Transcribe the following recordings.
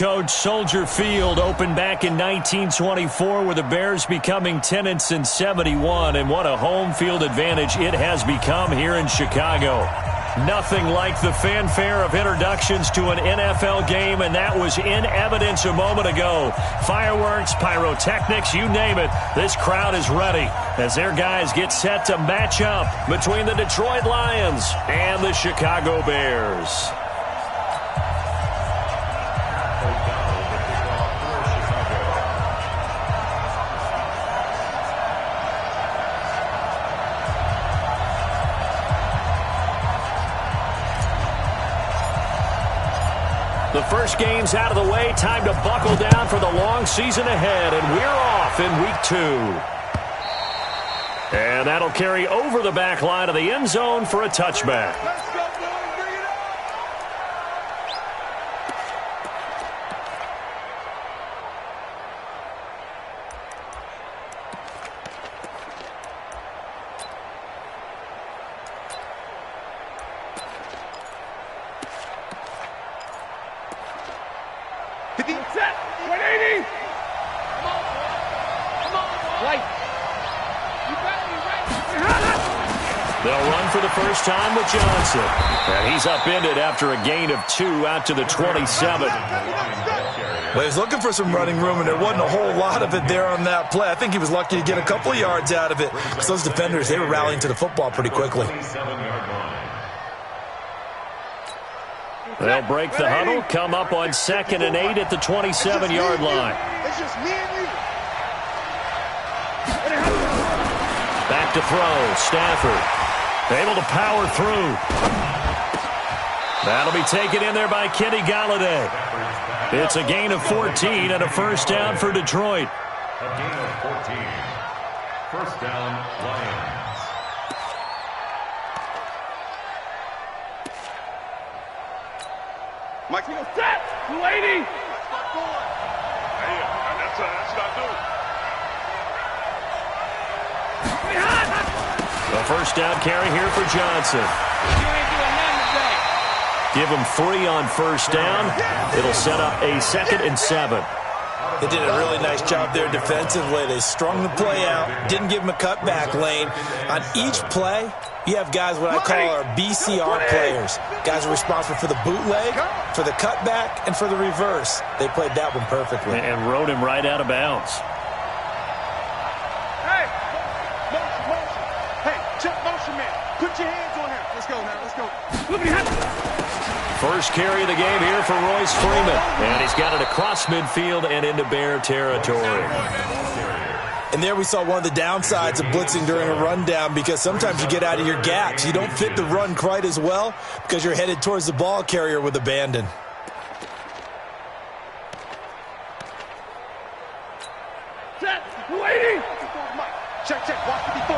Coach, Soldier Field opened back in 1924 with the Bears becoming 10-71, and what a home field advantage it has become here in Chicago. Nothing like the fanfare of introductions to an NFL game, and that was in evidence a moment ago. Fireworks, pyrotechnics, you name it, this crowd is ready as their guys get set to match up between the Detroit Lions and the Chicago Bears. The first game's out of the way. Time to buckle down for the long season ahead, and we're off in week 2. And that'll carry over the back line of the end zone for a touchback. They'll run for the first time with Johnson. And he's upended after a gain of 2 out to the 27. Well, he was looking for some running room, and there wasn't a whole lot of it there on that play. I think he was lucky to get a couple of yards out of it, because those defenders, they were rallying to the football pretty quickly. They'll break the huddle, come up on 2nd and 8 at the 27-yard line. It's just me and you. Back to throw, Stafford. Able to power through. That'll be taken in there by Kenny Golladay. It's a gain of 14 and a first down for Detroit. A gain of 14. First down, Lions. Mike, you go set. 280. That's not doing. The first down carry here for Johnson. Give him 3 on first down. It'll set up a 2nd and 7. They did a really nice job there defensively. They strung the play out, didn't give him a cutback lane. On each play, you have guys what I call our BCR players. Guys are responsible for the bootleg, for the cutback, and for the reverse. They played that one perfectly. And rode him right out of bounds. Hey, motion. Hey, check motion, man. Put your hands on him. Let's go now. Let's go. First carry of the game here for Royce Freeman. And he's got it across midfield and into Bear territory. And there we saw one of the downsides of blitzing during a rundown, because sometimes you get out of your gaps. You don't fit the run quite as well because you're headed towards the ball carrier with abandon. Set. 280. Check. Watch 54.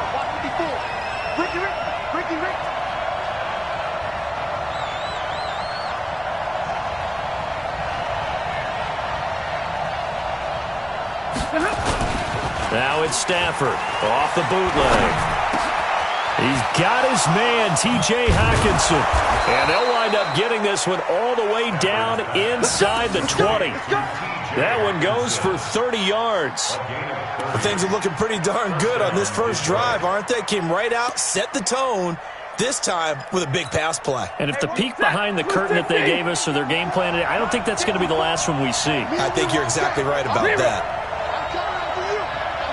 Ricky. Now it's Stafford off the bootleg. He's got his man, T.J. Hockenson. And they'll wind up getting this one all the way down inside the 20. That one goes for 30 yards. Well, things are looking pretty darn good on this first drive, aren't they? Came right out, set the tone, this time with a big pass play. And if the peek behind the curtain that they gave us or their game plan, I don't think that's going to be the last one we see. I think you're exactly right about that. I'm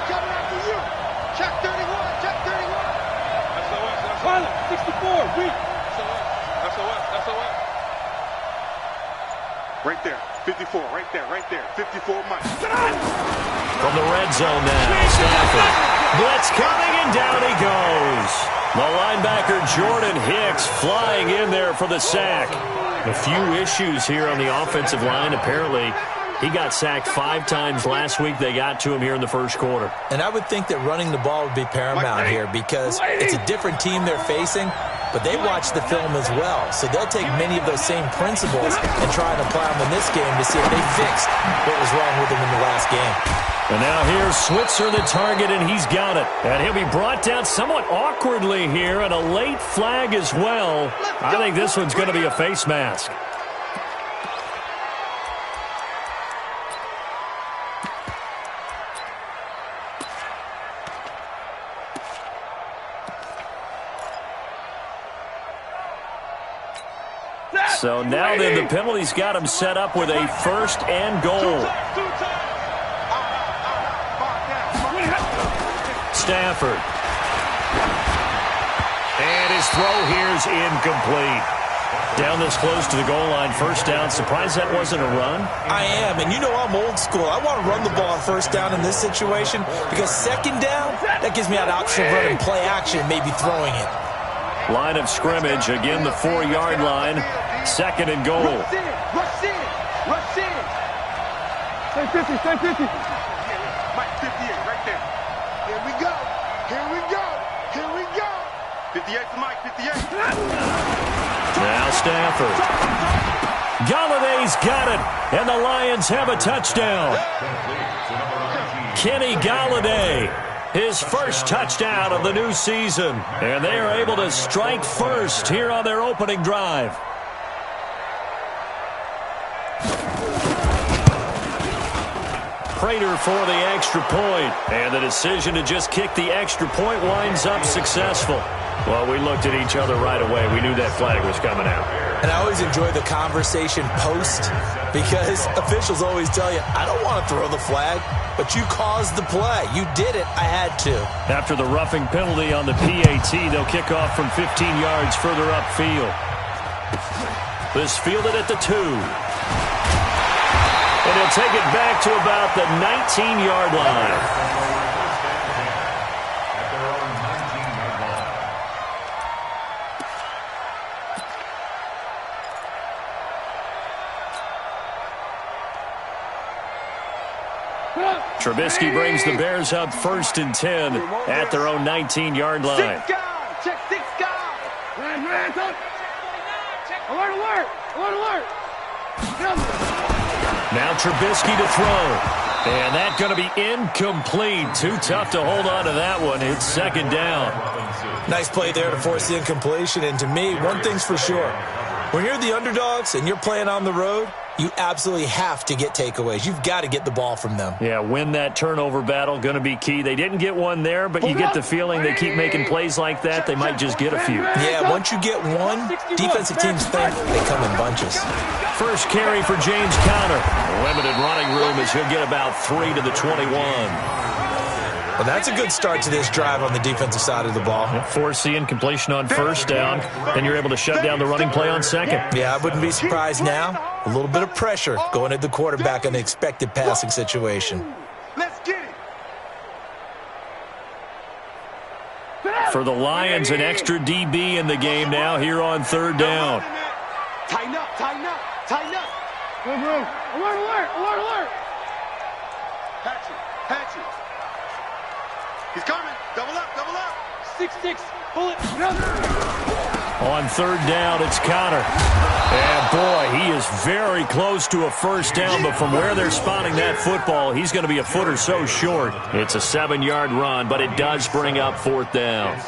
coming after you. Check 31. 64. Weak. SOS. Right there. 54. Right there. 54 Mike. From the red zone now, Stafford. Blitz coming, and down he goes. The linebacker Jordan Hicks flying in there for the sack. A few issues here on the offensive line. Apparently, he got sacked 5 times last week. They got to him here in the first quarter. And I would think that running the ball would be paramount here, because it's a different team they're facing, but they watch the film as well. So they'll take many of those same principles and try and apply them in this game to see if they fixed what was wrong with them in the last game. And now here's Switzer, the target, and he's got it. And he'll be brought down somewhat awkwardly here, and a late flag as well. I think this one's going to be a face mask. So now then the penalty's got him set up with a 1st and goal. Stafford. And his throw here's incomplete. Down this close to the goal line, 1st down. Surprised that wasn't a run? I am, and you know I'm old school. I want to run the ball on 1st down in this situation because 2nd down, that gives me an option of running play action, maybe throwing it. Line of scrimmage, again the 4-yard line. 2nd and goal. Rush in, rush in, rush in. Say 50, say 50. Mike, 58, right there. Here we go, here we go, here we go. 58 for Mike, 58. Now Stafford. Galladay's got it, and the Lions have a touchdown. Kenny Galladay, his 1st touchdown of the new season. And they are able to strike first here on their opening drive. Prater for the extra point. And the decision to just kick the extra point winds up successful. Well, we looked at each other right away. We knew that flag was coming out. And I always enjoy the conversation post because officials always tell you, I don't want to throw the flag, but you caused the play. You did it. I had to. After the roughing penalty on the PAT, they'll kick off from 15 yards further upfield. This fielded at the 2. And he'll take it back to about the 19-yard line. Trubisky brings the Bears up 1st and 10 at their own 19-yard line. 6 guys, check 6 guys. Hands up. Alert, alert, alert, alert. Now Trubisky to throw. And that's going to be incomplete. Too tough to hold on to that one. It's 2nd down. Nice play there to force the incompletion. And to me, one thing's for sure. When you're the underdogs and you're playing on the road, you absolutely have to get takeaways. You've got to get the ball from them. Yeah, win that turnover battle, going to be key. They didn't get one there, but you get the feeling they keep making plays like that, they might just get a few. Yeah, once you get one, defensive teams think they come in bunches. 1st carry for James Conner. Limited running room as he'll get about 3 to the 21. Well, that's a good start to this drive on the defensive side of the ball. Force the incompletion on 1st down, then you're able to shut down the running play on 2nd. Yeah, I wouldn't be surprised now. A little bit of pressure going at the quarterback in the expected passing situation. Let's get it. For the Lions, an extra DB in the game now here on 3rd down. Tighten up, tighten up, tighten up. Good room. Alert, alert, alert, alert. Patrick, Patrick. He's coming. Double up, double up. 6-6. Pull it. On 3rd down, it's Conner. And boy, he is very close to a 1st down, but from where they're spotting that football, he's going to be a foot or so short. It's a 7-yard run, but it does bring up 4th down.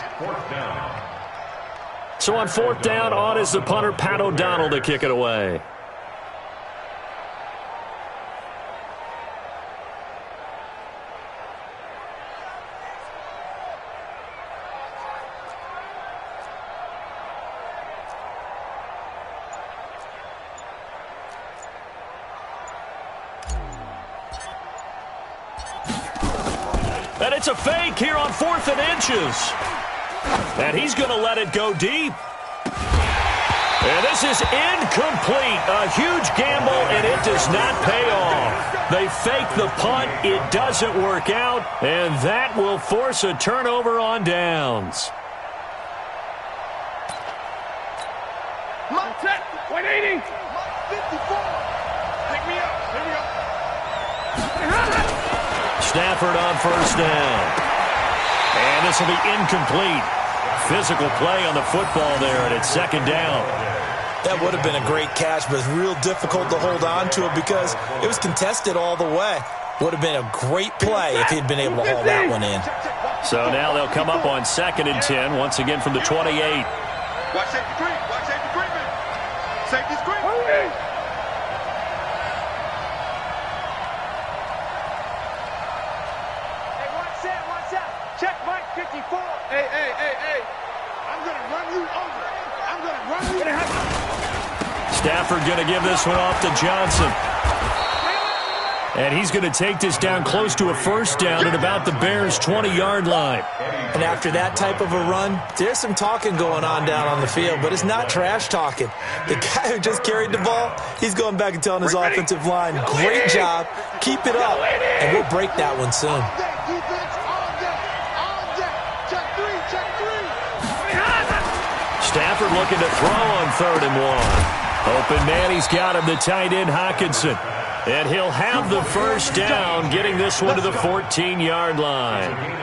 So on 4th down, on is the punter, Pat O'Donnell, to kick it away. And it's a fake here on 4th and inches. And he's going to let it go deep. And this is incomplete. A huge gamble, and it does not pay off. They fake the punt. It doesn't work out, and that will force a turnover on downs. Lock set. 180. Lock 54. Pick me up. Here we go. Stafford on 1st down. And this will be incomplete. Physical play on the football there, and it's 2nd down. That would have been a great catch, but it's real difficult to hold on to it because it was contested all the way. Would have been a great play if he'd been able to haul that one in. So now they'll come up on 2nd and 10, once again from the 28. Watch safety creep. Watch safety creeping. Safety's creep. you over. I'm going to run you. Stafford going to give this one off to Johnson. And he's going to take this down close to a first down at about the Bears' 20-yard line. And after that type of a run, there's some talking going on down on the field, but it's not trash talking. The guy who just carried the ball, he's going back and telling his offensive line, great job, keep it up, and we'll break that one soon. Stafford looking to throw on 3rd and 1. Open man, he's got him, the tight end Hockenson. And he'll have the first down, getting this one to the 14-yard line.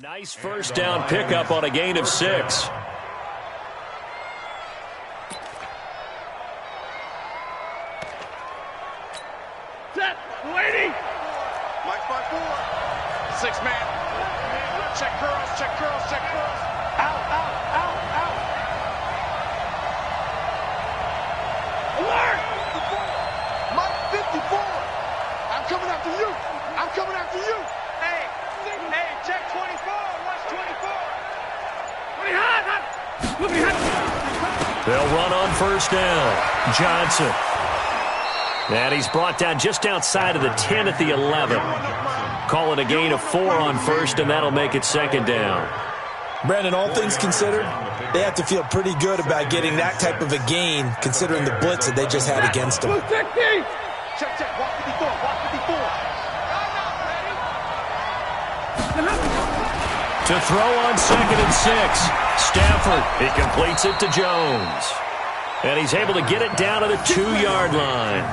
Nice first down pickup on a gain of 6. Set. Waiting. Mike by 4. 6-man. Check curls, check curls, check curls. Out, out, out, out. Alert! Mike 54. I'm coming after you. I'm coming after you. Hey, check 24. Watch 24. They'll run on first down. Johnson. And he's brought down just outside of the 10 at the 11. Call it a gain of 4 on first, and that'll make it 2nd down. Brandon, all things considered, they have to feel pretty good about getting that type of a gain, considering the blitz that they just had against them. Check, check. Walk 54. Walk 54. To throw on 2nd and 6. Stafford, he completes it to Jones. And he's able to get it down to the 2-yard line.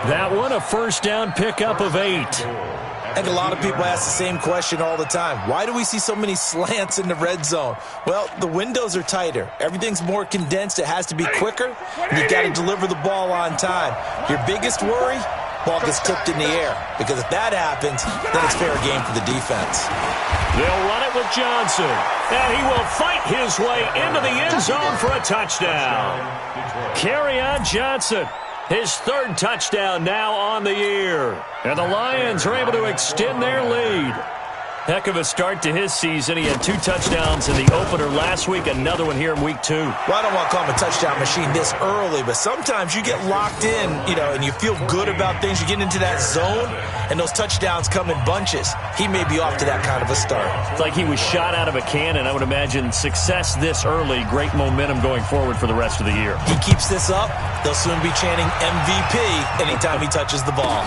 That one, a first down pickup of 8. I think a lot of people ask the same question all the time. Why do we see so many slants in the red zone? Well, the windows are tighter. Everything's more condensed. It has to be quicker, and you've got to deliver the ball on time. Your biggest worry? Ball gets tipped in the air. Because if that happens, then it's fair game for the defense. They'll run it with Johnson. And he will fight his way into the end zone for a touchdown. Carry on Johnson. His 3rd touchdown now on the year. And the Lions are able to extend their lead. Heck of a start to his season. He had 2 touchdowns in the opener last week, another one here in week 2. Well, I don't want to call him a touchdown machine this early, but sometimes you get locked in, and you feel good about things. You get into that zone, and those touchdowns come in bunches. He may be off to that kind of a start. It's like he was shot out of a cannon. I would imagine success this early, great momentum going forward for the rest of the year. He keeps this up, they'll soon be chanting MVP anytime he touches the ball.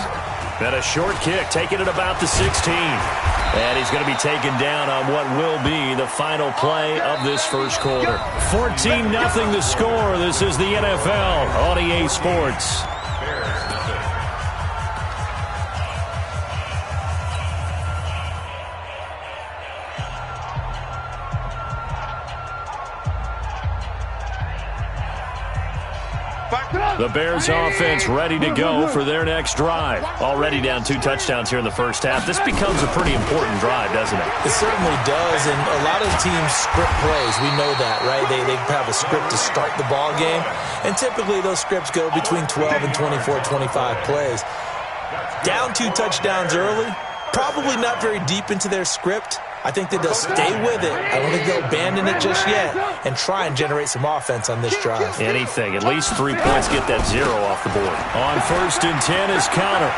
And a short kick, taking it about the 16. And he's going to be taken down on what will be the final play of this first quarter. 14-0 the score. This is the NFL on EA Sports. The Bears offense ready to go for their next drive. Already down 2 touchdowns here in the first half. This becomes a pretty important drive, doesn't it? It certainly does, and a lot of teams script plays. We know that, right? They have a script to start the ball game, and typically those scripts go between 12 and 24, 25 plays. Down 2 touchdowns early, probably not very deep into their script. I think that they'll stay with it. I don't think they'll abandon it just yet and try and generate some offense on this drive. Anything. At least 3 points, get that 0 off the board. On 1st and 10 is Connor.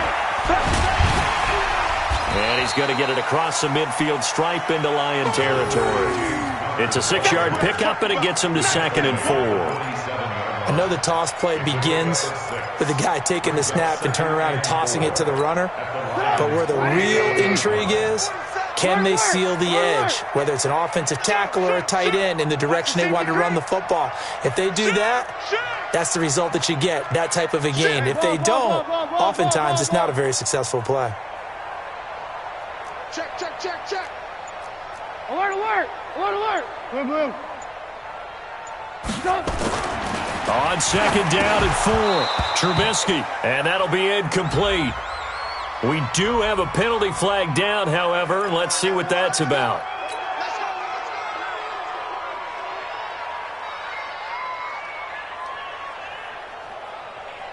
And he's going to get it across the midfield stripe into Lion territory. It's a 6-yard pickup, and it gets him to 2nd and 4. I know the toss play begins with the guy taking the snap and turning around and tossing it to the runner. But where the real intrigue is, can they seal the edge, whether it's an offensive tackle or a tight end, in the direction they want to run the football? If they do that, that's the result that you get, that type of a gain. If they don't, oftentimes it's not a very successful play. Check, check, check, check. Alert, alert. Alert, alert! Blue, blue. Stop! On second down and 4, Trubisky. And that'll be incomplete. We do have a penalty flag down, however. Let's see what that's about.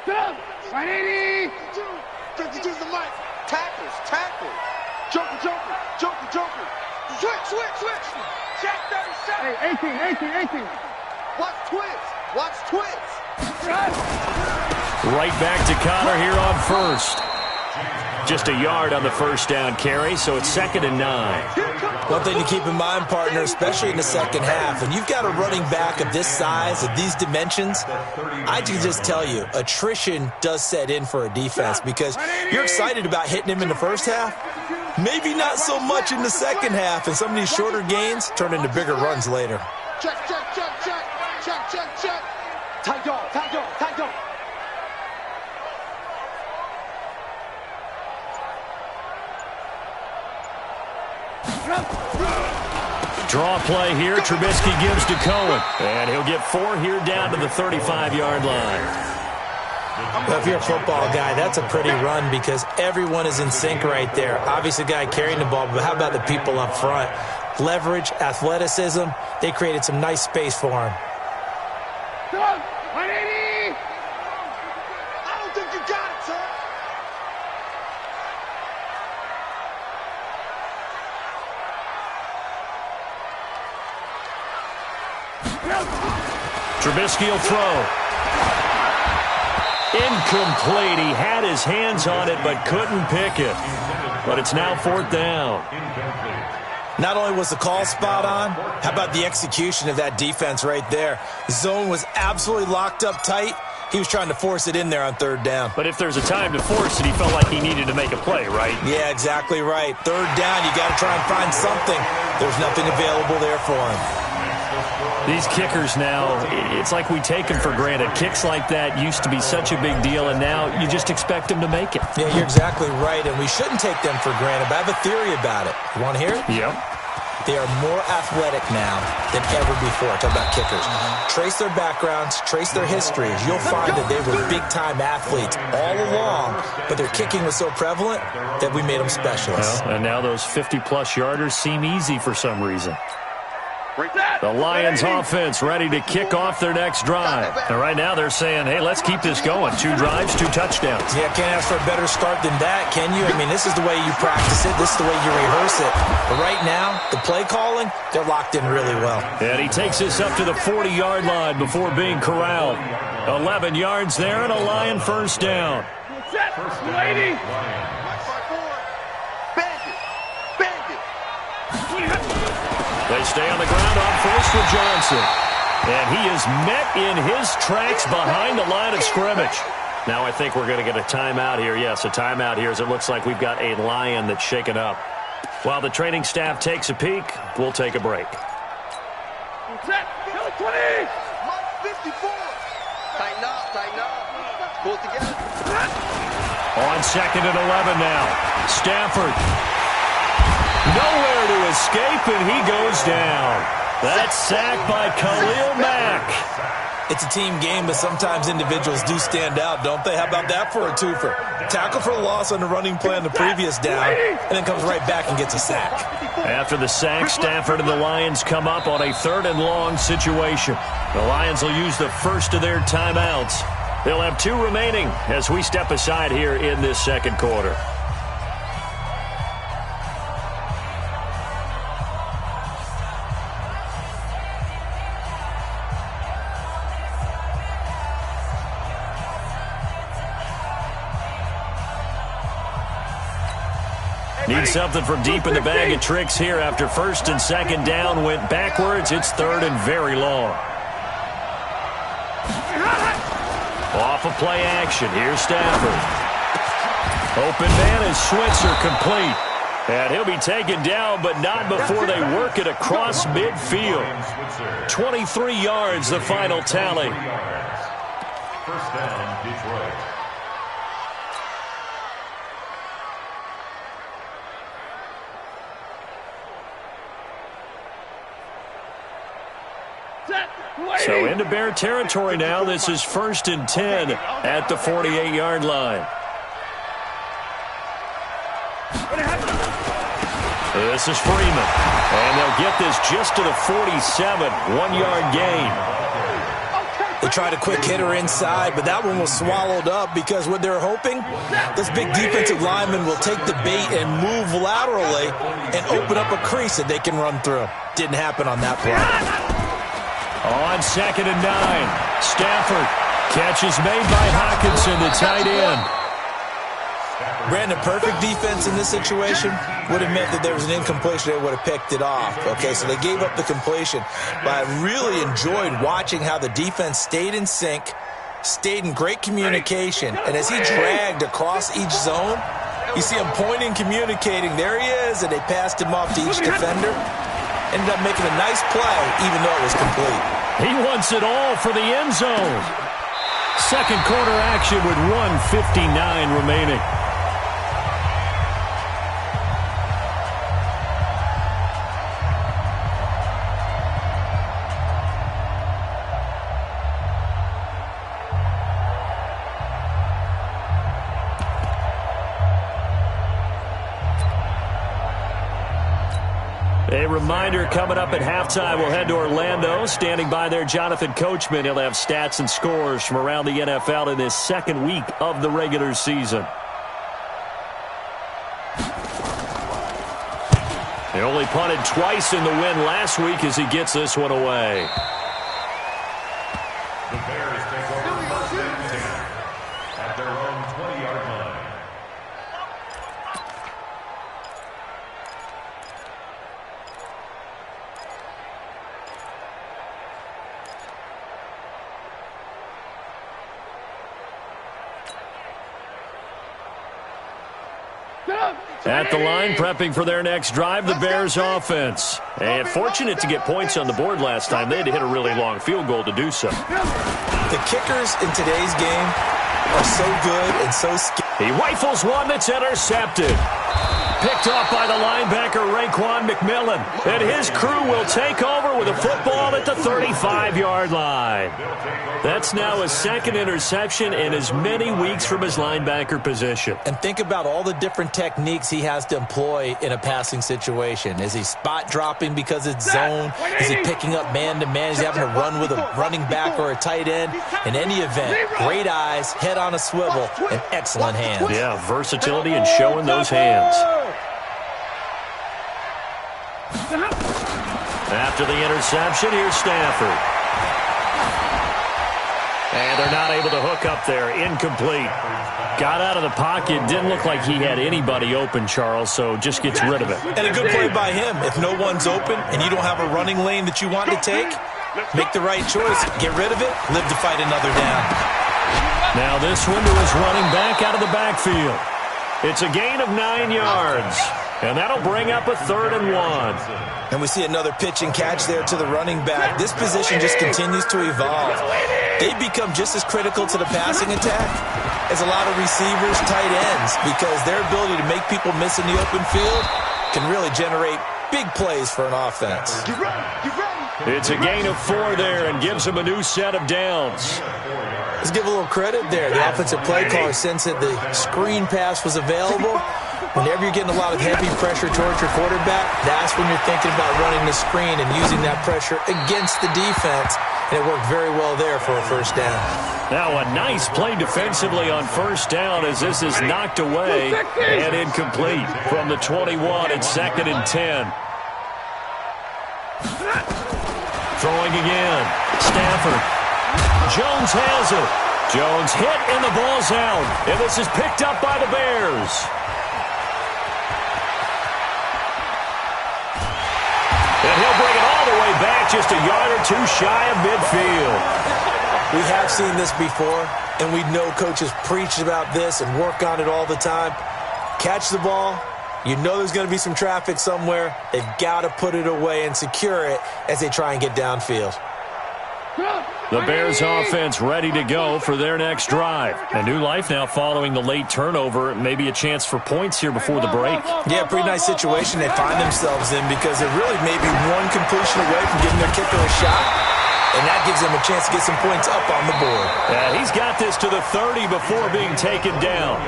Stop! 180! 52's the mic. Tackles, tackles. Joker, joker, joker, joker. Switch, switch, switch. Check 37. Hey, 18. Watch twins. Watch twins. Right back to Connor here on first. Just a yard on the first down carry, so it's 2nd and 9. One thing to keep in mind, partner, especially in the second half, and you've got a running back of this size, of these dimensions, I can just tell you, attrition does set in for a defense because you're excited about hitting him in the first half, maybe not so much in the second half, and some of these shorter gains turn into bigger runs later. Check, check, check, check. Check, check, check. Tight dog, tight dog, tight dog. Draw play here. Trubisky gives to Cohen. And he'll get 4 here down to the 35-yard line. Well, if you're a football guy, that's a pretty run because everyone is in sync right there. Obviously, the guy carrying the ball, but how about the people up front? Leverage, athleticism, they created some nice space for him. 180! I don't think you got it, sir. Trubisky will throw. Incomplete. He had his hands on it but couldn't pick it. But it's now 4th down. Not only was the call spot on, how about the execution of that defense right there? The zone was absolutely locked up tight. He was trying to force it in there on 3rd down. But if there's a time to force it, he felt like he needed to make a play, right? Yeah, exactly right. 3rd down, you got to try and find something. There's nothing available there for him. These kickers now, it's like we take them for granted. Kicks like that used to be such a big deal, and now you just expect them to make it. Yeah, you're exactly right, and we shouldn't take them for granted, but I have a theory about it. You want to hear it? Yep. They are more athletic now than ever before. Talk about kickers. Trace their backgrounds, trace their histories. You'll find that they were big-time athletes all along, but their kicking was so prevalent that we made them specialists. Well, and now those 50-plus yarders seem easy for some reason. The Lions offense ready to kick off their next drive. And right now they're saying, hey, let's keep this going. 2 drives, 2 touchdowns. Yeah, can't ask for a better start than that, can you? I mean, this is the way you practice it. This is the way you rehearse it. But right now, the play calling, they're locked in really well. And he takes us up to the 40-yard line before being corralled. 11 yards there and a Lion first down. First lady. They stay on the ground on first with Johnson. And he is met in his tracks behind the line of scrimmage. Now I think we're going to get a timeout here. Yes, a timeout here as it looks like we've got a Lion that's shaken up. While the training staff takes a peek, we'll take a break. Set. 20. 54. Tighten up, tighten up. Pull it together. On 2nd and 11 now. Stafford. Nowhere to escape, and he goes down. That's sacked by Khalil Mack. It's a team game, but sometimes individuals do stand out, don't they? How about that for a twofer? Tackle for a loss on the running play on the previous down, and then comes right back and gets a sack. After the sack, Stafford and the Lions come up on a 3rd and long situation. The Lions will use the first of their timeouts. They'll have 2 remaining as we step aside here in this second quarter. Need something from deep in the bag of tricks here after 1st and 2nd down went backwards. It's 3rd and very long. Off of play action. Here's Stafford. Open man is Switzer complete. And he'll be taken down, but not before they work it across midfield. 23 yards, the final tally. First down, Detroit. So into Bear territory now. This is 1st and 10 at the 48-yard line. This is Freeman. And they'll get this just to the 47. 1-yard gain. They tried a quick hitter inside, but that one was swallowed up because what they're hoping, this big defensive lineman will take the bait and move laterally and open up a crease that they can run through. Didn't happen on that play. On 2nd and 9, Stafford. Catch is made by Hockenson, the tight end. Brandon, perfect defense in this situation would have meant that there was an incompletion. They would have picked it off. Okay, so they gave up the completion. But I really enjoyed watching how the defense stayed in sync, stayed in great communication, and as he dragged across each zone, you see him pointing, communicating. There he is, and they passed him off to each defender. Ended up making a nice play, even though it was complete. He wants it all for the end zone. Second quarter action with 1:59 remaining. A reminder coming up at halftime, we'll head to Orlando. Standing by there, Jonathan Coachman. He'll have stats and scores from around the NFL in this second week of the regular season. He only punted twice in the win last week as he gets this one away. The Bears take over 1st and 10 at their own 20-yard line. At the line, prepping for their next drive, the Bears offense. And fortunate to get points on the board last time. They had to hit a really long field goal to do so. The kickers in today's game are so good and so skilled. He rifles one that's intercepted. Picked off by the linebacker, Raekwon McMillan. And his crew will take over with a football at the 35-yard line. That's now his second interception in as many weeks from his linebacker position. And think about all the different techniques he has to employ in a passing situation. Is he spot dropping because it's zone? Is he picking up man-to-man? Is he having to run with a running back or a tight end? In any event, great eyes, head on a swivel, and excellent hands. Yeah, versatility and showing those hands. After the interception, here's Stafford. And they're not able to hook up there. Incomplete. Got out of the pocket. Didn't look like he had anybody open, Charles, so just gets rid of it. And a good play by him. If no one's open and you don't have a running lane that you want to take, make the right choice. Get rid of it. Live to fight another down. Now this one to his running back out of the backfield. It's a gain of 9 yards. And that'll bring up a 3rd and 1. And we see another pitch and catch there to the running back. This position just continues to evolve. They become just as critical to the passing attack as a lot of receivers, tight ends, because their ability to make people miss in the open field can really generate big plays for an offense. It's a gain of 4 there and gives them a new set of downs. Let's give a little credit there. The offensive play caller, since that the screen pass was available, whenever you're getting a lot of heavy pressure towards your quarterback, that's when you're thinking about running the screen and using that pressure against the defense. And it worked very well there for a first down. Now a nice play defensively on first down as this is knocked away and incomplete from the 21 at 2nd and 10. Throwing again. Stafford. Jones has it. Jones hit and the ball's out. And this is picked up by the Bears. And he'll bring it all the way back just a yard or two shy of midfield. We have seen this before, and we know coaches preach about this and work on it all the time. Catch the ball. You know there's going to be some traffic somewhere. They've got to put it away and secure it as they try and get downfield. The Bears offense ready to go for their next drive. A new life now following the late turnover. Maybe a chance for points here before the break. Yeah, pretty nice situation they find themselves in because they're really maybe one completion away from giving their kicker a shot. and that gives them a chance to get some points up on the board. Yeah, he's got this to the 30 before being taken down.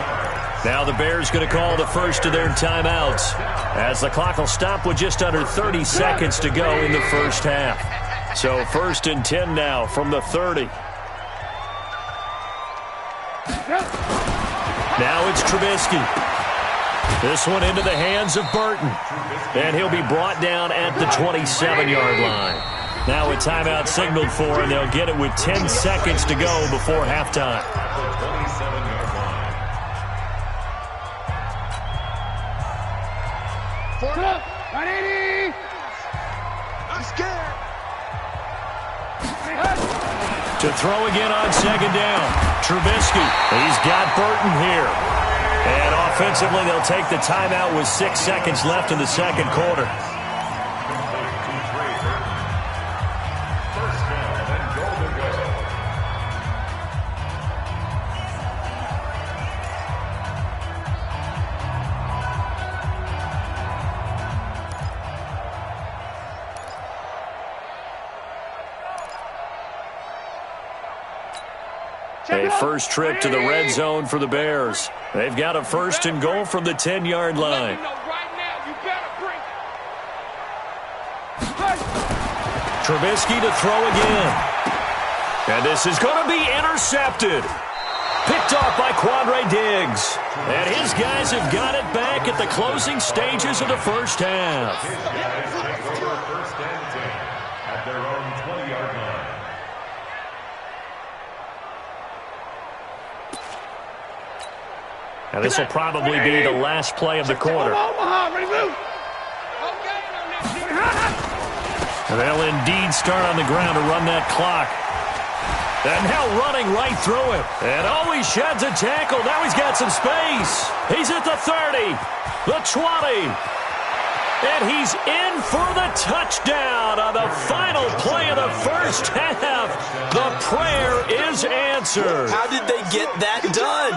Now the Bears going to call the first of their timeouts, as the clock will stop with just under 30 seconds to go in the first half. So 1st and 10 now from the 30. Now it's Trubisky. This one into the hands of Burton. And he'll be brought down at the 27-yard line. Now a timeout signaled for, and they'll get it with 10 seconds to go before halftime. I'm scared. To throw again on 2nd down. Trubisky. He's got Burton here. And offensively, they'll take the timeout with 6 seconds left in the second quarter. A first trip to the red zone for the Bears. They've got a 1st and goal from the 10-yard line. Trubisky to throw again. And this is going to be intercepted. Picked off by Quandre Diggs. And his guys have got it back at the closing stages of the first half. First and 10 at their own 20-yard line. And this will probably be the last play of the quarter. And they'll indeed start on the ground to run that clock. And now running right through him. And oh, he sheds a tackle. Now he's got some space. He's at the 30, the 20. And he's in for the touchdown on the final play of the first half. The prayer is answered. How did they get that done?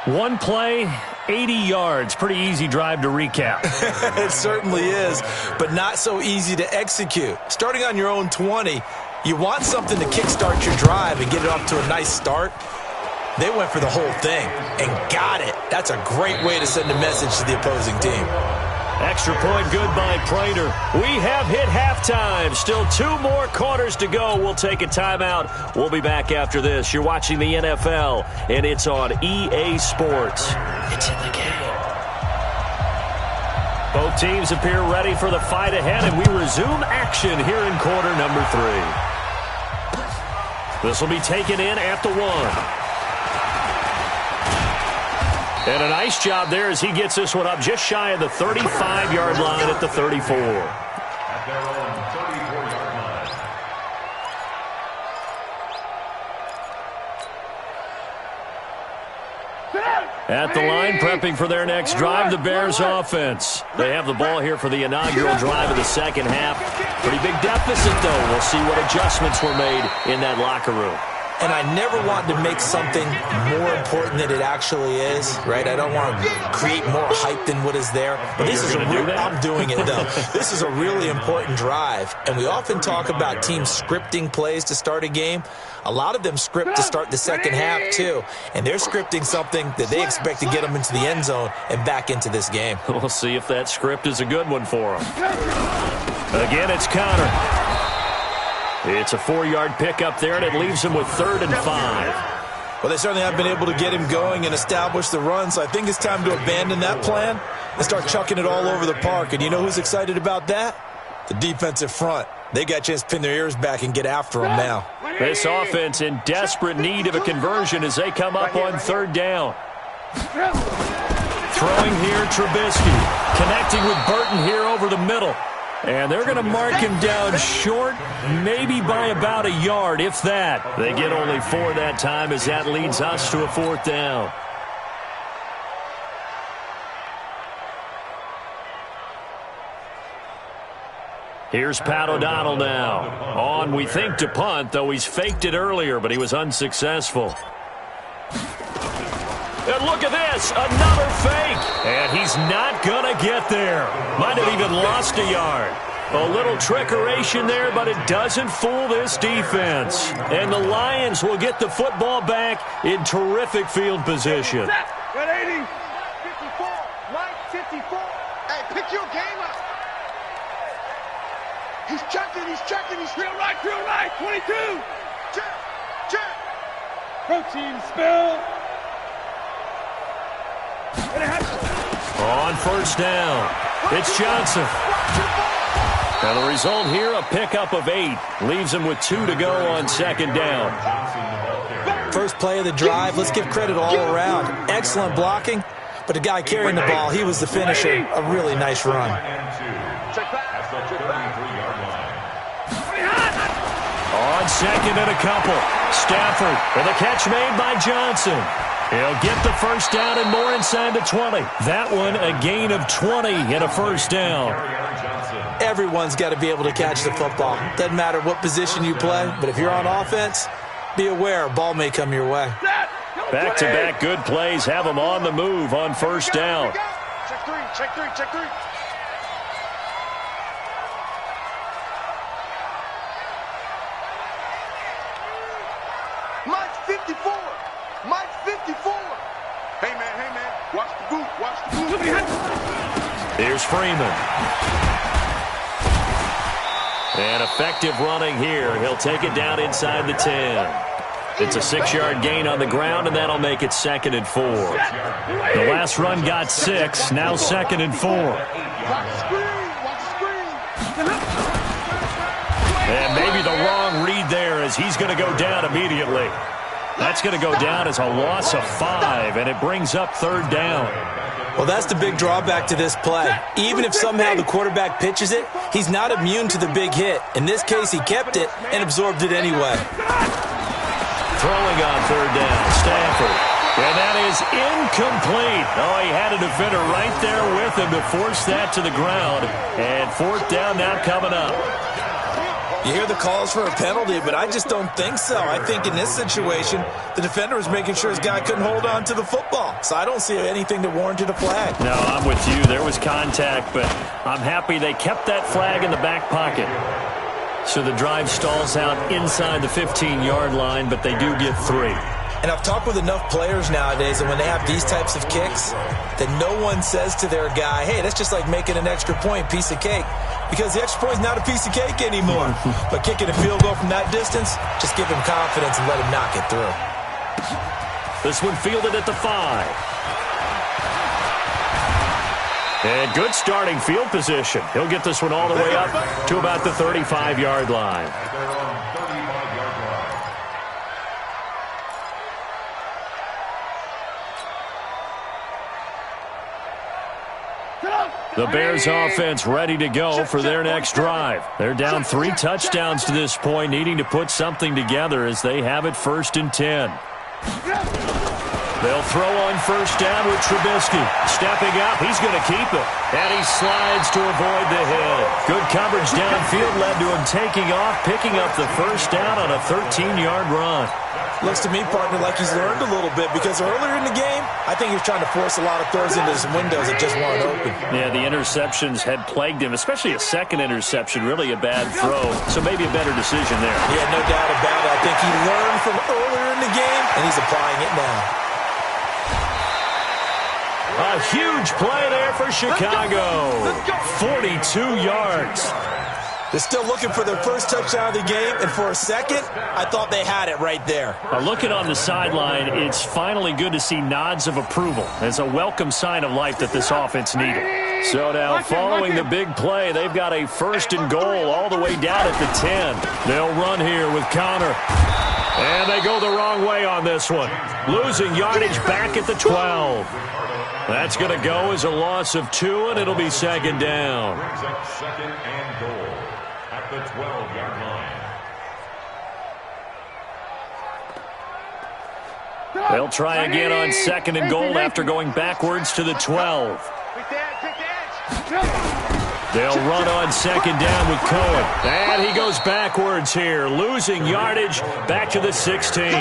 One play, 80 yards. Pretty easy drive to recap. It certainly is, but not so easy to execute. Starting on your own 20, you want something to kickstart your drive and get it off to a nice start. They went for the whole thing and got it. That's a great way to send a message to the opposing team. Extra point good by Prater. We have hit halftime. Still 2 more quarters to go. We'll take a timeout. We'll be back after this. You're watching the NFL, and it's on EA Sports. It's in the game. Both teams appear ready for the fight ahead, and we resume action here in quarter number 3. This will be taken in at the 1. And a nice job there as he gets this one up just shy of the 35-yard line at the 34. At their own 34-yard line. At the line, prepping for their next drive, the Bears offense. They have the ball here for the inaugural drive of the second half. Pretty big deficit, though. We'll see what adjustments were made in that locker room. And I never want to make something more important than it actually is, right? I don't want to create more hype than what is there. But this is I'm doing it, though. This is a really important drive. And we often talk about teams scripting plays to start a game. A lot of them script to start the second half, too. And they're scripting something that they expect to get them into the end zone and back into this game. We'll see if that script is a good one for them. Again, it's Connor. It's a 4-yard pickup there, and it leaves him with 3rd and 5. Well, they certainly have been able to get him going and establish the run, so I think it's time to abandon that plan and start chucking it all over the park. And you know who's excited about that? The defensive front. They got a chance to pin their ears back and get after him now. This offense in desperate need of a conversion as they come up on 3rd down. Throwing here, Trubisky. Connecting with Burton here over the middle. And they're going to mark him down short, maybe by about a yard, if that. They get only 4 that time as that leads us to a 4th down. Here's Pat O'Donnell now. On, we think, to punt, though he's faked it earlier, but he was unsuccessful. And look at this, another fake. And he's not going to get there. Might have even lost a yard. A little trickeration there, but it doesn't fool this defense. And the Lions will get the football back in terrific field position. Red 80. 54. Mike 54. Hey, pick your game up. He's checking. He's real right. 22. Check. Protein spill. On first down, it's Johnson. Now the result here, a pickup of 8. Leaves him with 2 to go on second down. First play of the drive, let's give credit all around. Excellent blocking, but the guy carrying the ball, he was the finisher. A really nice run. On second and a couple, Stafford with a catch made by Johnson. He'll get the first down and more inside the 20. That one a gain of 20 and a first down. Everyone's got to be able to catch the football. Doesn't matter what position you play, but if you're on offense, be aware a ball may come your way. Back-to-back good plays have them on the move on first down. Check three. Mike 54. Hey, man. Watch the boot. Here's Freeman. And effective running here. He'll take it down inside the 10. It's a 6-yard gain on the ground, and that'll make it 2nd and 4. The last run got 6, now 2nd and 4. Watch the screen. And maybe the wrong read there as he's going to go down immediately. That's going to go down as a loss of 5, and it brings up 3rd down. Well, that's the big drawback to this play. Even if somehow the quarterback pitches it, he's not immune to the big hit. In this case, he kept it and absorbed it anyway. Throwing on 3rd down, Stafford. And that is incomplete. Oh, he had a defender right there with him to force that to the ground. And 4th down now coming up. You hear the calls for a penalty, but I just don't think so. I think in this situation, the defender was making sure his guy couldn't hold on to the football. So I don't see anything that warranted a flag. No, I'm with you. There was contact, but I'm happy they kept that flag in the back pocket. So the drive stalls out inside the 15-yard line, but they do get 3. And I've talked with enough players nowadays, and when they have these types of kicks, that no one says to their guy, hey, that's just like making an extra point, piece of cake. Because the extra point is not a piece of cake anymore. But kicking a field goal from that distance, just give him confidence and let him knock it through. This one fielded at the 5. And good starting field position. He'll get this one all the way up to about the 35-yard line. The Bears offense ready to go for their next drive. They're down 3 touchdowns to this point, needing to put something together as they have it 1st and 10. They'll throw on first down with Trubisky. Stepping up, he's going to keep it. And he slides to avoid the hit. Good coverage downfield led to him taking off, picking up the first down on a 13-yard run. Looks to me, partner, like he's learned a little bit because earlier in the game, I think he was trying to force a lot of throws into some windows that just weren't open. Yeah, the interceptions had plagued him, especially a second interception, really a bad throw. So maybe a better decision there. Yeah, no doubt about it. I think he learned from earlier in the game, and he's applying it now. A huge play there for Chicago. 42 yards. They're still looking for their first touchdown of the game, and for a second, I thought they had it right there. Looking on the sideline, it's finally good to see nods of approval. It's a welcome sign of life that this offense needed. So now, following the big play, they've got a 1st and goal all the way down at the 10. They'll run here with Connor. And they go the wrong way on this one. Losing yardage back at the 12. That's going to go as a loss of 2, and it'll be 2nd down. Brings up 2nd and goal at the 12-yard line. They'll try again on 2nd and goal after going backwards to the 12. They'll run on 2nd down with Cohen. And he goes backwards here, losing yardage back to the 16.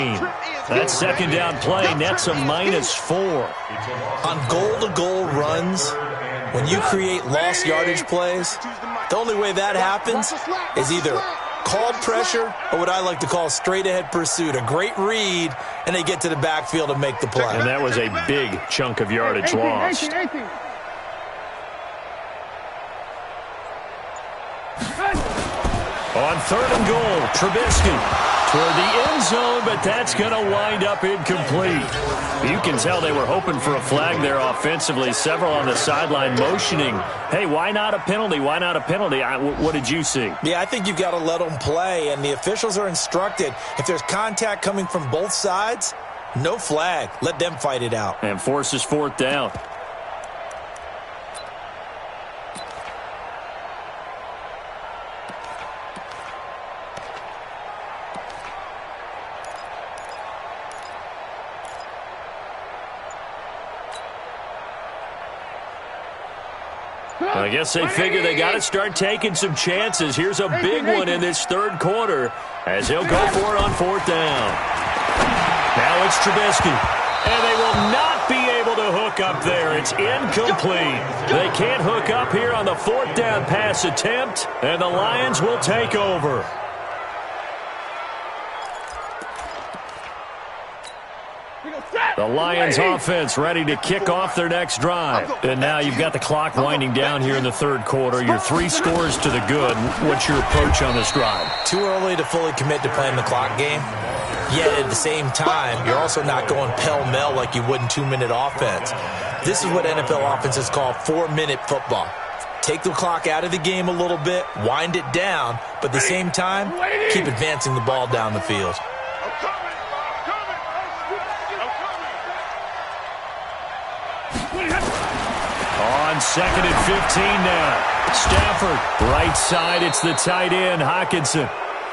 That 2nd down play nets a -4. On goal-to-goal runs, when you create lost yardage plays, The only way that happens is either called pressure or what I like to call straight-ahead pursuit. A great read, and they get to the backfield and make the play. And that was a big chunk of yardage lost. 18. On 3rd and goal, Trubisky toward the end zone, but that's going to wind up incomplete. You can tell they were hoping for a flag there offensively. Several on the sideline motioning, hey, why not a penalty? Why not a penalty? What did you see? Yeah, I think you've got to let them play, and the officials are instructed. If there's contact coming from both sides, no flag. Let them fight it out. And forces 4th down. I guess they figure they got to start taking some chances. Here's a big one in this 3rd quarter as he'll go for it on 4th down. Now it's Trubisky, and they will not be able to hook up there. It's incomplete. They can't hook up here on the 4th down pass attempt, and the Lions will take over. The Lions offense ready to kick off their next drive. And now you've got the clock winding down here in the 3rd quarter. Your 3 scores to the good. What's your approach on this drive? Too early to fully commit to playing the clock game. Yet at the same time, you're also not going pell-mell like you would in 2-minute offense. This is what NFL offenses call 4-minute football. Take the clock out of the game a little bit, wind it down, but at the same time, keep advancing the ball down the field. On 2nd and 15 now. Stafford, right side, it's the tight end, Hockenson.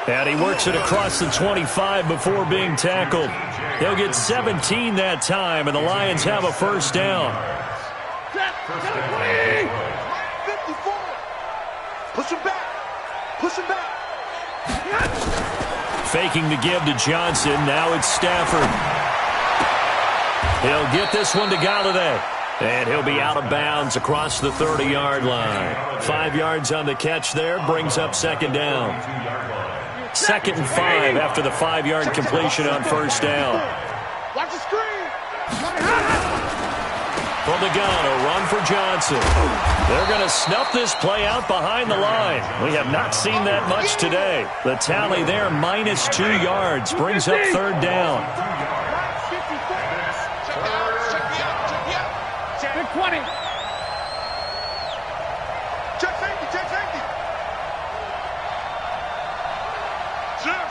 And he works it across the 25 before being tackled. He'll get 17 that time, and the Lions have a 1st down. 54. Push him back. Push him back. Faking the give to Johnson. Now it's Stafford. He'll get this one to Galladay. And he'll be out of bounds across the 30-yard line. 5 yards on the catch there, brings up 2nd down. 2nd and 5 after the 5-yard completion on 1st down. Watch the screen. From the gun, a run for Johnson. They're going to snuff this play out behind the line. We have not seen that much today. The tally there, -2 yards, brings up 3rd down. 20. Check safety, check safety. Shit.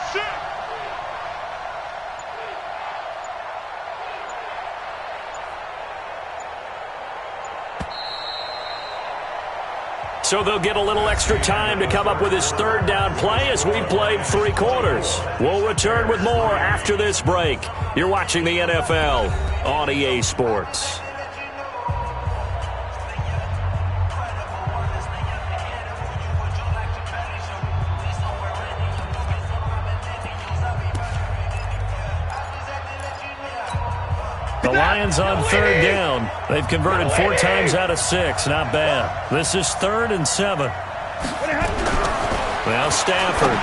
So they'll get a little extra time to come up with his 3rd down play as we've played 3 quarters. We'll return with more after this break. You're watching the NFL on EA Sports. The Lions on 3rd down. They've converted 4 times out of 6. Not bad. This is 3rd and 7. Now Stafford.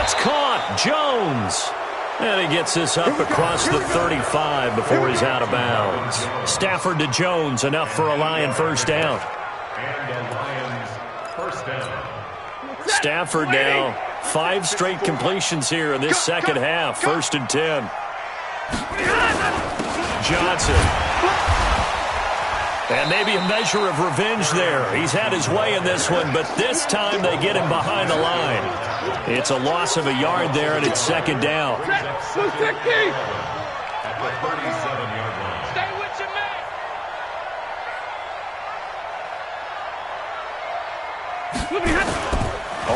It's caught. Jones. And he gets this up across the 35 before he's out of bounds. Stafford to Jones. Enough for a Lion 1st down. And the Lions 1st down. Stafford now. 5 straight completions here in this 2nd half. 1st and 10. Johnson. And maybe a measure of revenge there. He's had his way in this one, but this time they get him behind the line. It's a loss of a yard there, and it's 2nd down. At the 37-yard line. Stay with your man.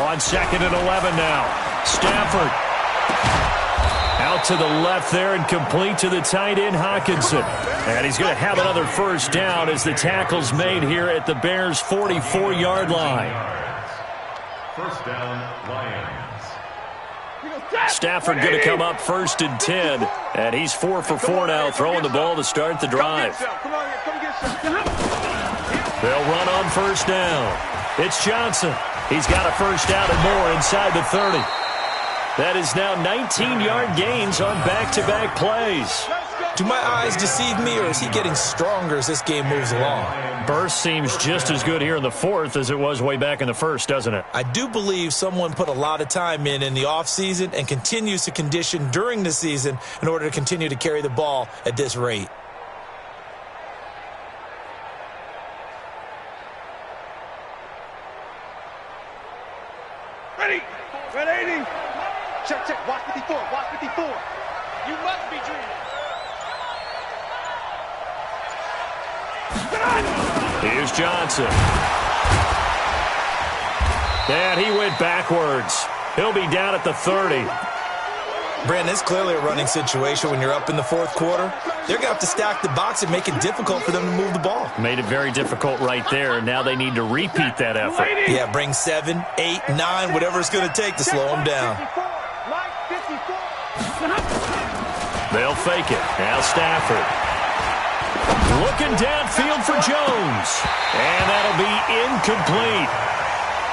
On 2nd and 11 now. Stafford. Out to the left there and complete to the tight end, Hockenson. And he's going to have another 1st down as the tackle's made here at the Bears' 44-yard line. 1st down, Lions. Stafford going to come up 1st and 10. And he's 4 for 4 now, throwing the ball to start the drive. Come on here, come get some. They'll run on first down. It's Johnson. He's got a first down and more inside the 30. That is now 19-yard gains on back-to-back plays. Do my eyes deceive me, or is he getting stronger as this game moves along? Burst seems just as good here in the fourth as it was way back in the first, doesn't it? I do believe someone put a lot of time in the offseason and continues to condition during the season in order to continue to carry the ball at this rate. Ready. Ready. Check, check. Watch 54. Watch 54. You must be dreaming. Here's Johnson. And he went backwards. He'll be down at the 30. Brandon, it's clearly a running situation when you're up in the fourth quarter. They're going to have to stack the box and make it difficult for them to move the ball. Made it very difficult right there. Now they need to repeat that effort. Yeah, bring 7, 8, 9, whatever it's going to take to slow them down. They'll fake it. Now Stafford. Looking downfield for Jones. And that'll be incomplete.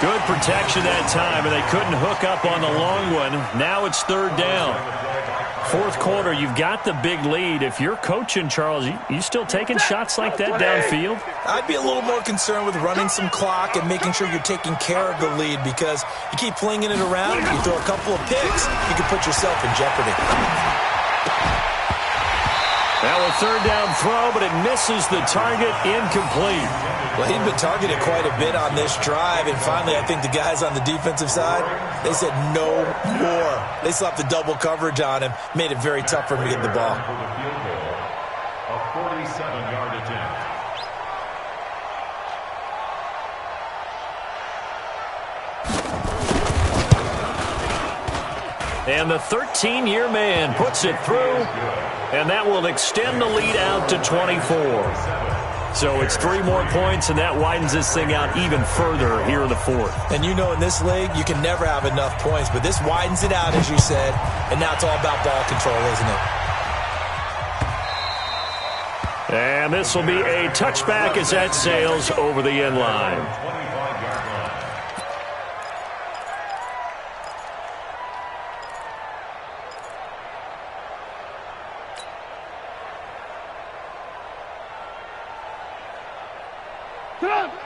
Good protection that time, and they couldn't hook up on the long one. Now it's third down. Fourth quarter, you've got the big lead. If you're coaching, Charles, you still taking shots like that downfield? I'd be a little more concerned with running some clock and making sure you're taking care of the lead, because you keep flinging it around, you throw a couple of picks, you can put yourself in jeopardy. Now a third down throw, but it misses the target, incomplete. Well, he'd been targeted quite a bit on this drive, and finally I think the guys on the defensive side, they said no more. They slapped the double coverage on him, made it very tough for him to get the ball. A 47-yard attempt. And the 13-year man puts it through, and that will extend the lead out to 24. So it's 3 more points, and that widens this thing out even further here in the fourth. And you know, in this league, you can never have enough points, but this widens it out, as you said, and now it's all about ball control, isn't it? And this will be a touchback as that sails over the end line.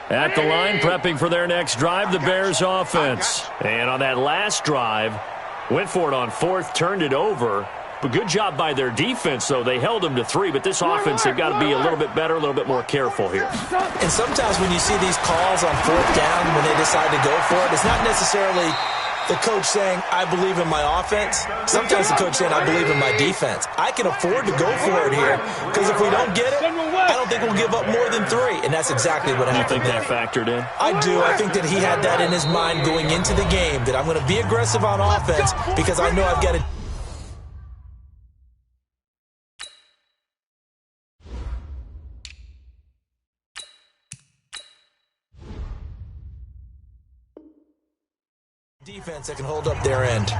At the line, prepping for their next drive, the Bears offense. And on that last drive, went for it on fourth, turned it over. But good job by their defense, though. They held them to 3, but this offense, they've got to be a little bit better, a little bit more careful here. And sometimes when you see these calls on fourth down, when they decide to go for it, it's not necessarily the coach saying, I believe in my offense. Sometimes the coach saying, I believe in my defense. I can afford to go for it here, because if we don't get it, I don't think we'll give up more than 3. And that's exactly what happened. You think that factored in? I do. I think that he had that in his mind going into the game, that I'm going to be aggressive on offense because I know I've got to. Defense that can hold up their end.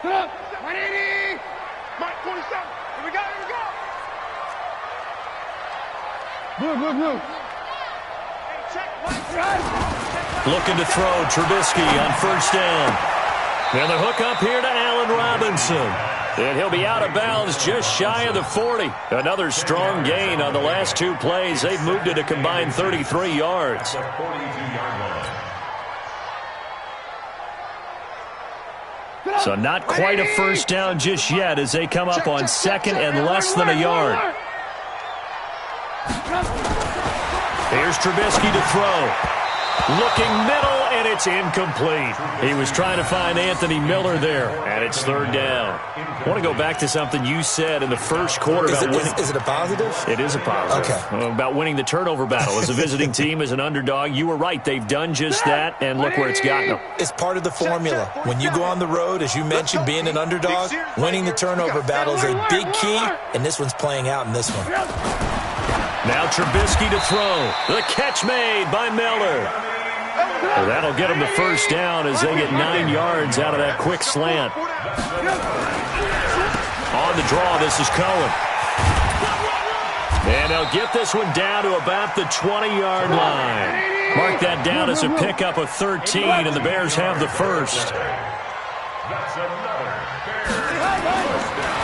Up. 180. Mike 27. Here we go. Here we go. Blue. Hey, check. Looking to throw Trubisky on first down. And the hook up here to Allen Robinson. And he'll be out of bounds just shy of the 40. Another strong gain on the last 2 plays. They've moved it a combined 33 yards. So not quite a first down just yet as they come up on second and less than a yard. Here's Trubisky to throw. Looking middle, And it's incomplete. He was trying to find Anthony Miller there, and it's third down. I want to go back to something you said in the first quarter about winning. Is it a positive? It is a positive. Okay. About winning the turnover battle. As a visiting team, as an underdog, you were right. They've done just that, and look where it's gotten them. It's part of the formula. When you go on the road, as you mentioned, being an underdog, winning the turnover battle is a big key, and this one's playing out in this one. Now Trubisky to throw. The catch made by Miller. Well, that'll get them the first down as they get 9 yards out of that quick slant. On the draw, this is Cohen. And they'll get this one down to about the 20-yard line. Mark that down as a pickup of 13, and the Bears have the first.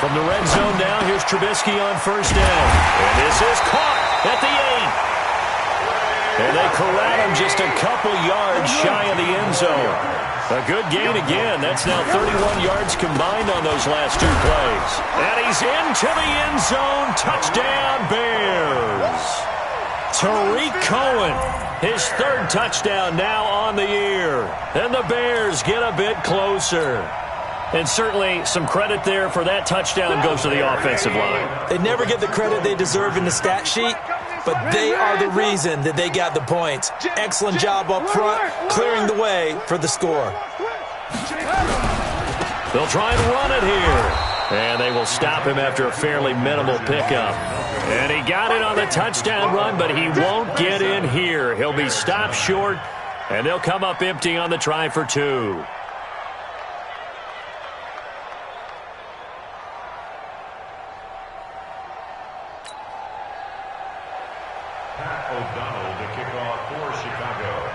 From the red zone now, here's Trubisky on first down. And this is caught at the 8. And they corral him just a couple yards shy of the end zone. A good gain again. That's now 31 yards combined on those last 2 plays. And he's into the end zone. Touchdown, Bears. Tariq Cohen, his 3rd touchdown now on the year. And the Bears get a bit closer. And certainly some credit there for that touchdown goes to the offensive line. They never get the credit they deserve in the stat sheet, but they are the reason that they got the points. Excellent job up front, clearing the way for the score. They'll try and run it here. And they will stop him after a fairly minimal pickup. And he got it on the touchdown run, but he won't get in here. He'll be stopped short, and they'll come up empty on the try for 2. O'Donnell to kick off for Chicago.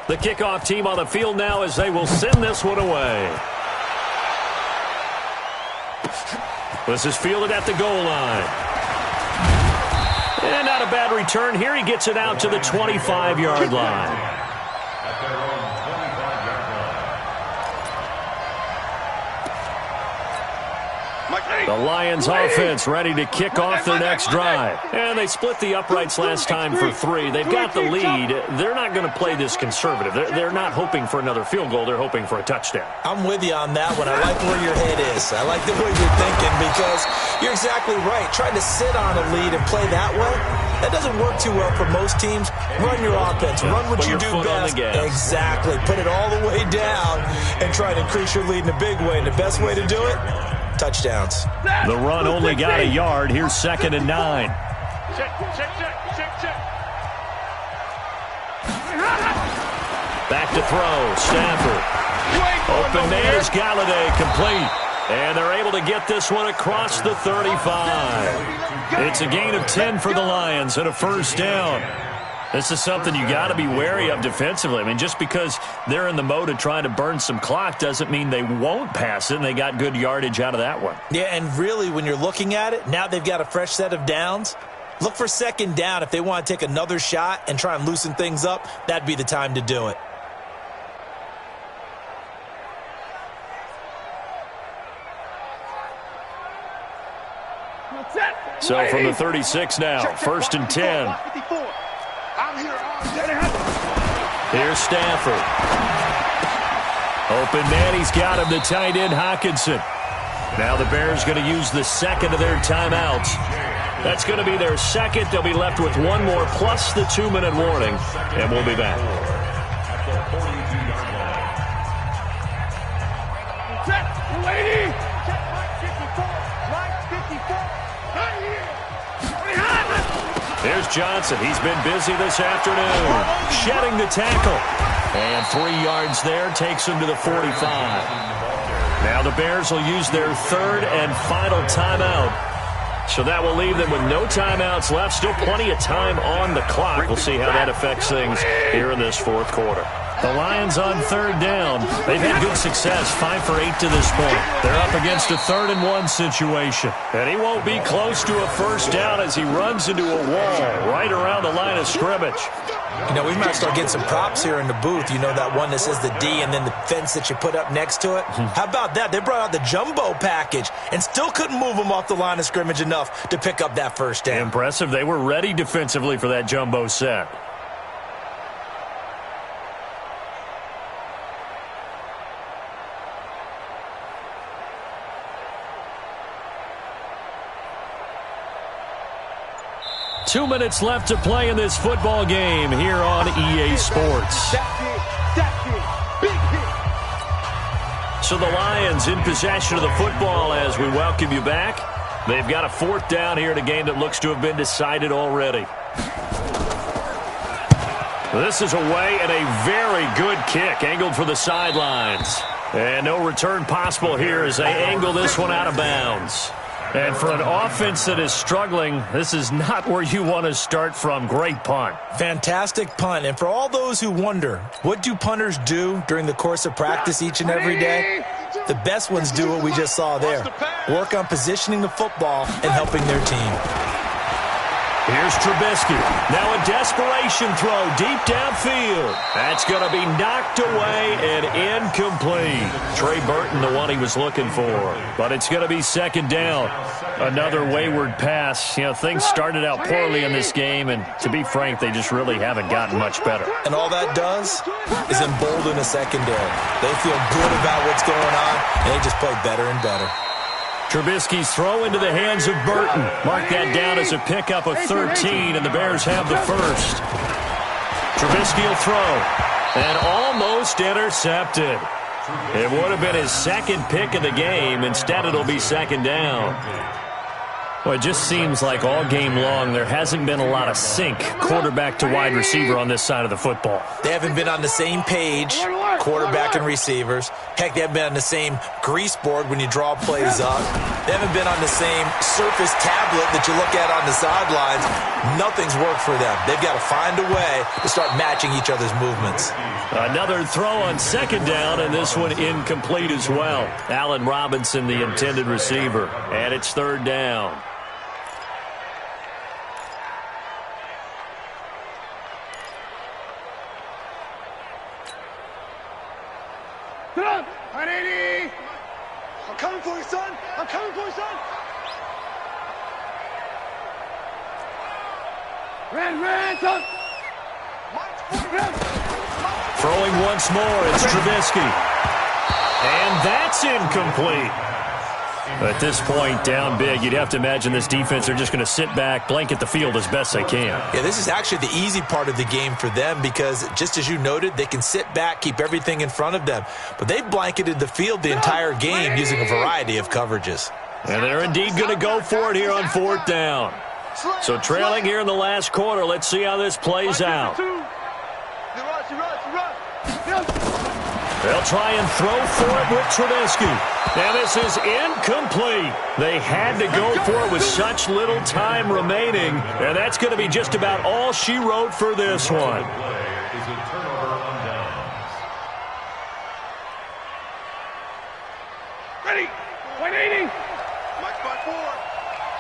The kickoff team on the field now as they will send this one away. This is fielded at the goal line. And not a bad return here. He gets it out to the 25-yard line. The Lions offense ready to kick off their next drive. And they split the uprights last time for 3. They've got the lead. They're not going to play this conservative. They're not hoping for another field goal. They're hoping for a touchdown. I'm with you on that one. I like where your head is. I like the way you're thinking because you're exactly right. Trying to sit on a lead and play that way, that doesn't work too well for most teams. Run your offense. Run what you do best. Exactly. Put it all the way down and try to increase your lead in a big way. And the best way to do it, touchdowns. The run only got a yard. Here's 2nd and 9. Back to throw. Stafford. Open man is Galladay, complete. And they're able to get this one across the 35. It's a gain of 10 for the Lions and a first down. This is something you got to be wary of defensively. I mean, just because they're in the mode of trying to burn some clock doesn't mean they won't pass it, and they got good yardage out of that one. Yeah, and really, when you're looking at it, now they've got a fresh set of downs. Look for 2nd down. If they want to take another shot and try and loosen things up, that'd be the time to do it. So from the 36 now, 1st and 10. Here's Stafford. Open man, he's got him, the tight end Hockenson. Now the Bears going to use the 2nd of their timeouts. That's going to be their 2nd. They'll be left with 1 more plus the 2-minute warning, and we'll be back. Here's Johnson. He's been busy this afternoon. Shedding the tackle. And 3 yards there takes him to the 45. Now the Bears will use their 3rd and final timeout. So that will leave them with no timeouts left. Still plenty of time on the clock. We'll see how that affects things here in this 4th quarter. The Lions on third down. They've had good success, 5 for 8 to this point. They're up against a 3rd-and-1 situation. And he won't be close to a first down as he runs into a wall right around the line of scrimmage. You know, we might start getting some props here in the booth. You know that one that says the D and then the fence that you put up next to it? How about that? They brought out the jumbo package and still couldn't move them off the line of scrimmage enough to pick up that first down. Impressive. They were ready defensively for that jumbo set. Two minutes left to play in this football game here on EA Sports. So the Lions in possession of the football as we welcome you back. They've got a 4th down here in a game that looks to have been decided already. This is away and a very good kick angled for the sidelines. And no return possible here as they angle this one out of bounds. And for an offense that is struggling, this is not where you want to start from. Great punt. Fantastic punt. And for all those who wonder, what do punters do during the course of practice each and every day? The best ones do what we just saw there. Work on positioning the football and helping their team. Here's Trubisky. Now a desperation throw deep downfield. That's going to be knocked away and incomplete. Trey Burton, the one he was looking for. But it's going to be 2nd down. Another wayward pass. You know, things started out poorly in this game, and to be frank, they just really haven't gotten much better. And all that does is embolden a secondary. They feel good about what's going on, and they just play better and better. Trubisky's throw into the hands of Burton. Mark that down as a pickup of 13, and the Bears have the first. Trubisky will throw, and almost intercepted. It would have been his 2nd pick of the game. Instead, it'll be 2nd down. Well, it just seems like all game long there hasn't been a lot of sync quarterback to wide receiver on this side of the football. They haven't been on the same page, quarterback and receivers. Heck, they haven't been on the same grease board when you draw plays up. They haven't been on the same surface tablet that you look at on the sidelines. Nothing's worked for them. They've got to find a way to start matching each other's movements. Another throw on 2nd down, and this one incomplete as well. Allen Robinson, the intended receiver, and it's 3rd down. I'm coming for you, son. I'm coming for you, son. Ran, son. Throwing once more, it's Trubisky. And that's incomplete. At this point, down big, you'd have to imagine this defense are just going to sit back, blanket the field as best they can. Yeah, this is actually the easy part of the game for them because, just as you noted, they can sit back, keep everything in front of them. But they've blanketed the field the entire game using a variety of coverages. And they're indeed going to go for it here on 4th down. So trailing here in the last quarter, let's see how this plays out. They'll try and throw for it with Trubisky. Now this is incomplete. They had to go for it with such little time remaining, and that's going to be just about all she wrote for this one. Ready? 180. Mike 5-4.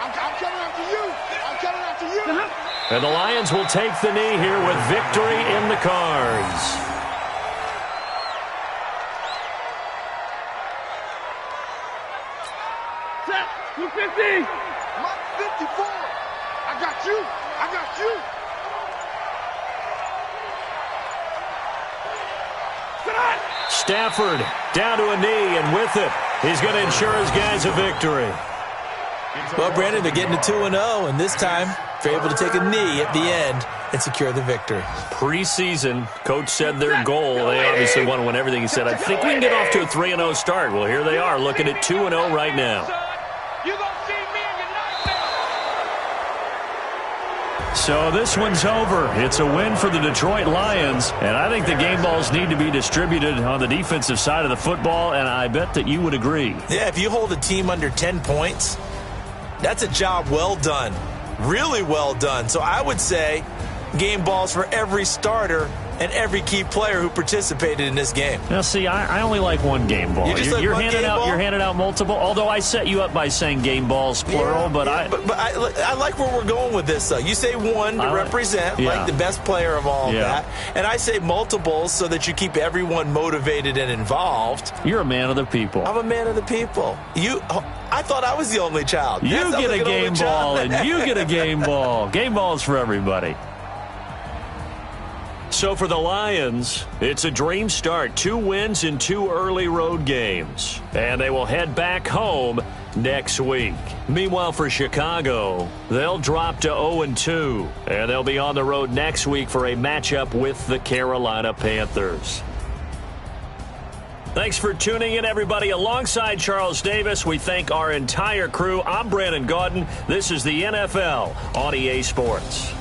I'm coming after you. I'm coming after you. And the Lions will take the knee here with victory in the cards. Set. 250. Mike 54. I got you. I got you. Stafford down to a knee, and with it, he's going to ensure his guys a victory. Well, Brandon, they're getting to 2-0, and this time they're able to take a knee at the end and secure the victory. Preseason, coach said their goal, they obviously want to win everything. He said, I think we can get off to a 3-0 start. Well, here they are, looking at 2-0 right now. So this one's over. It's a win for the Detroit Lions, and I think the game balls need to be distributed on the defensive side of the football, and I bet that you would agree. Yeah, if you hold a team under 10 points, that's a job well done. Really well done. So I would say game balls for every starter and every key player who participated in this game. Now, see, I only like one game ball. You're handing out multiple. Although I set you up by saying game balls plural, but I like where we're going with this. Though you say one to represent like the best player of all that, and I say multiples so that you keep everyone motivated and involved. You're a man of the people. I'm a man of the people. I thought I was the only child. You get a game ball, and you get a game ball. Game balls for everybody. So for the Lions, it's a dream start. 2 wins in 2 early road games. And they will head back home next week. Meanwhile, for Chicago, they'll drop to 0-2. And they'll be on the road next week for a matchup with the Carolina Panthers. Thanks for tuning in, everybody. Alongside Charles Davis, we thank our entire crew. I'm Brandon Gaudin. This is the NFL on EA Sports.